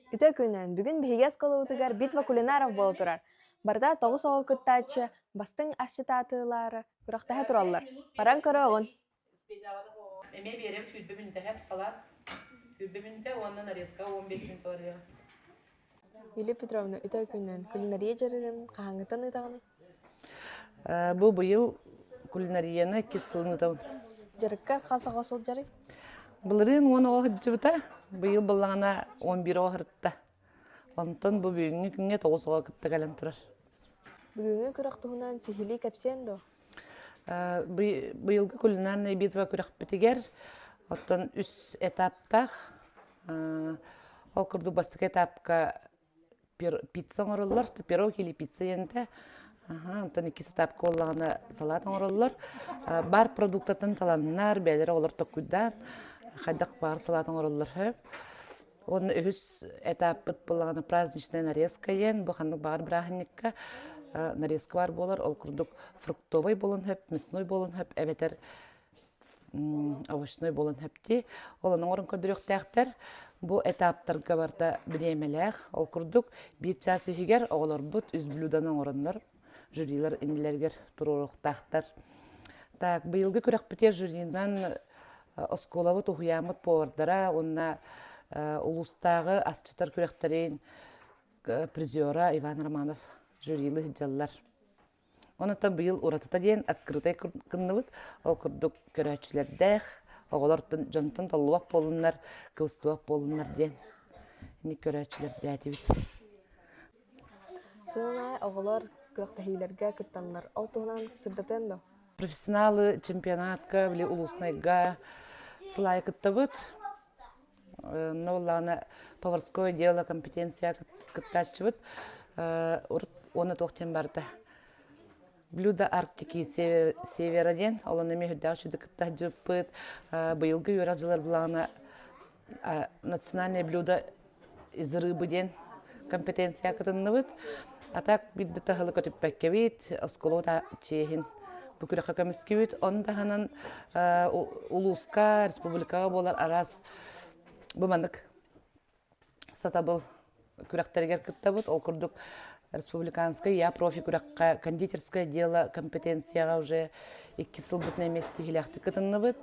Үтө күнен бүгін бейгес колуутугар битва кулинаров болу турар. Барда тоғыз оғы кыттачы, бастың ашчытаатылары күрақтаһа тураллар. Баран көрі оғын. Эме берем хүрбе минута хеп салат. Хүрбе минута оннан нарезка 15 минут бар. Юлия Петровна, үтө күнен кулинария жарыгын қағаңытан ытағыны. Бу быйыл кулинарияны кислынытым. Жарыккар қалса қосыл жары. Былырын оны оғыджыбыта. Быйыл быллағана 11 оғырытта. Онтон бу бүгінгі күнге 9 оға кытты кәлем тұрар. Бүгінгі күрақтығынан сихили кәпсен до. Быйылғы кулинарный битва күрәк бітігер. Оттон үс этаптақ. Ол күрді бастық этапқа пицца оңырылар, пирог или пицца енті. Онтон 2 этапқа олағына салат оңырылар. Бар продуктатын таланынар, бәлері олар тоқуйдан. Қайдақ бар салат оңырылар. Оны үс этап бұт болағына праздничная нарезка ен. Бұқандық бар бірағынекка нарезка бар болар. Ол күрдік фруктовый болын хөп, мясной болын хөп, әбетер овощной болын хөпті. Олының орын көдірек тәқтер. Бұл этаптарға барда білемеләқ. Ол күрдік бір час үйгер оғылар бұт үз блюданың орынлар. Жюрилар инилергер тұрурық тақтар. Так, бұйылғы күрек бітер жюриндан осколавы тұхуямыт повардара, онна улустағы асчытар күректерін призера Иван Романов жюрилы хиджаллар. Онытан бұйыл ұратыта дейін открытай күннівіт, ол күрдік көрәчілердәқ, оғылар жонтын толуақ болынлар, көвістуақ болынлар дейін. Не көрәчілерді әтебіт. Сынай оғылар күрақтахилерге кытталлар. Ол туғынан сырдатен до. Профессионалы чемпионатка, или улуснайга сылай кыттабыт. Нолланы поварское дело, компетенция кыттачыбыт. Оны тоқтен барды. Блюдо Арктики севера ден, оланы мехуддағшыды кыттах жыппыт. Бұйылғы юражылар бұлағына национальное блюдо из рыбы ден компетенция кытынныбыт. А так бидді тағылы көтіп бәккебет, осколода чехин. Бүкіріққа көміскебет, ондағынан улуска, республикаға болар арас бұмандық сатабыл күрәқтергер кіттабыт. Ол күрдік республиканская, я профи күрәққа кондитерское дело компетенцияға уже 2 сыл бұтын еместі хиляқты кітінныбыт.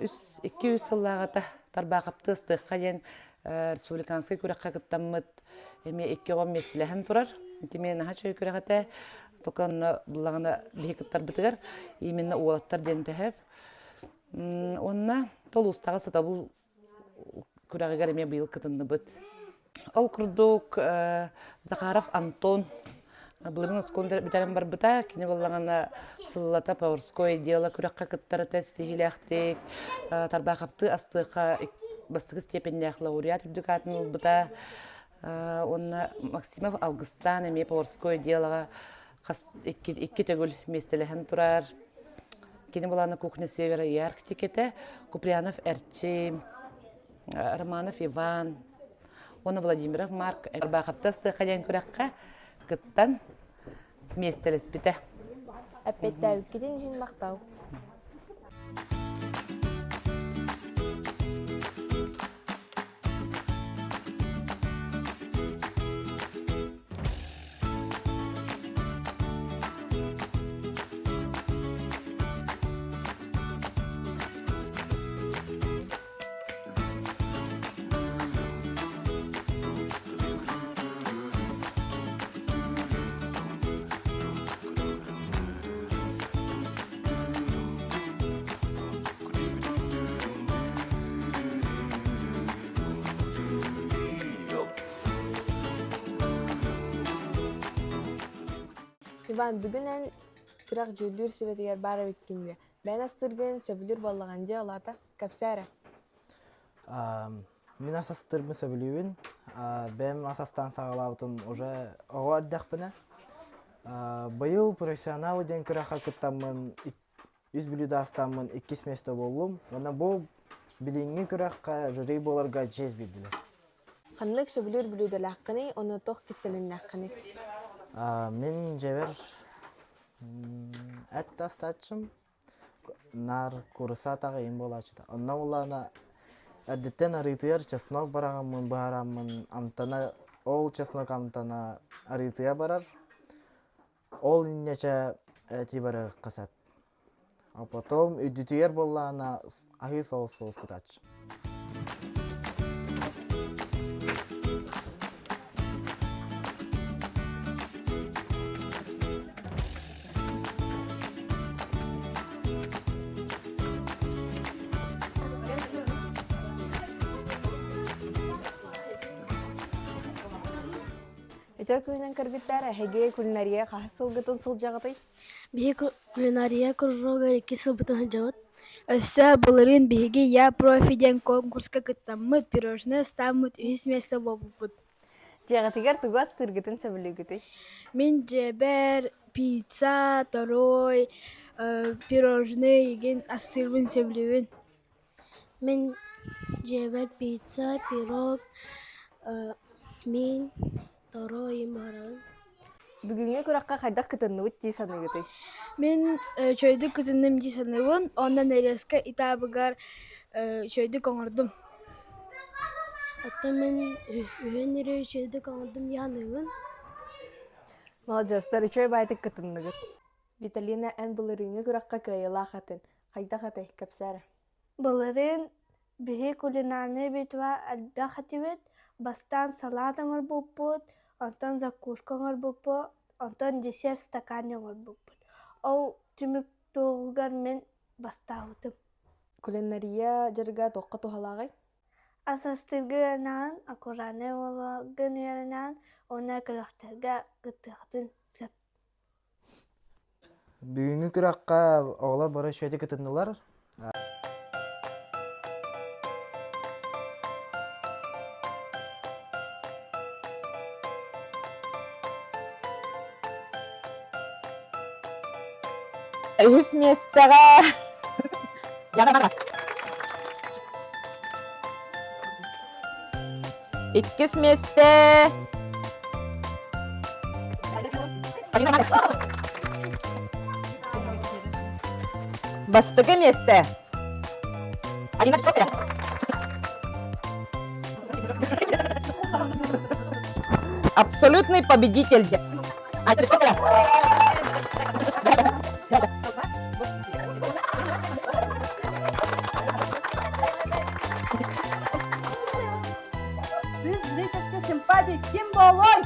200 сыллағата тарбақапты ыстыққа ден республиканская күрәққа кіттамыт. Эме 2-10 местіләхін тұрар. Темен наға чөй күрәғата тоқанны бұлағына бейкіттар бітігер. Именно уалаттар дентәхіп. Онына тол ұстағы сатабыл күрәғығар еме бұйыл кітінді бұд. Ол күрдік Захаров Антон. Бұлырын ұскондар бітәрін бар бұта. Кені бұлағына сыллата поварское дело күрәққа кіттары тәстігілі әқтек. Тарбақапты астыққа бастығы степендіяқ лауреат үрдікатын бұта. Онна Максимов Алгыстан эме поварское делоға икки төгіл местеліхін тұрар. Кені боланы кухня севера и Арктикеті, Куприянов Әрчи, Романов Иван, оны Владимиров Марк, Бақаптасты қаден көрәққа күттан местеліс біті. Әппетті әукеден жин мақтал. Иван, бүгінен күрақ жөлдір сөбетігер бары өткенде. Бән астырғын сөбілір болағанде олата кәпсәрі. Мен асастырмын сөбілуін. Бәм асастан сағалауытым уже оға өддәқпіні. Бұйыл профессионалы ден күраққа күттамын, 100 білуді астамын 2 месті болым. Оны бұл біліңгі күраққа жүрей боларға жез білділер. Қанлық сөбілір білуді лаққыны, оны тоқ кестелін лаққыны. Мен жевер әтті астатшым нар курса тағы ең болачыда. Онна олағына Әдеттен арытыяр чеснок барағамын барамын амтана ол чеснок амтана арытыя барар. Ол иннече әти барығы қысап. А потом үдітүйер боллана ахи соус кутач. Өтө күнен кыргыттар әһеге кулинария қасылгытын сылжағытай. Биһи кулинария кружога 2 сылбытын хыжабыт. Өссө булырын биһиги я профиден конкурска кыттаммыт, пирожное стаммыт, үһис место болбуппут. Жағытыгар тугас тыргытын сөбілігітай. Мен жебер, пицца, торой, пирожное еген ассырбын сөбілебін. Мен жебер, пицца, пирог, мен торой имаран. Бүгінгі күраққа қайдақ кытынныбыт дей саныгытай. Мен чөйді кызынным десаныбын, ондан элеске итабыгар чөйді коңырдым. Атта мен үйен ере чөйді коңырдым яныбын. Молодежстар үчөй байтык кытынныгыт. Виталина ән бұлырыңы күраққа кайыла қатын. Қайда қатай кәпсәрі. Бұлырын бігі кулинарны битва әлбә хативет, бастан салат аңыр бұппыт, антон закуска аңыр бұппыт, антон десерт стакан аңыр бұппыт. Ол түмік тоғығар мен бастауытым. Кулинария жарга тоққа тухалағай. Асастырғы өйнан, акураны олагын өйнан, ona kırıqtırga gıtıqtın söp. Бүгінгі күраққа оғла бары шөйті кітінділер. Үс местеға. Иккіс месте. Бастығы месте. Абсолютный победитель. Biz zeytesine sempatik kim bolay?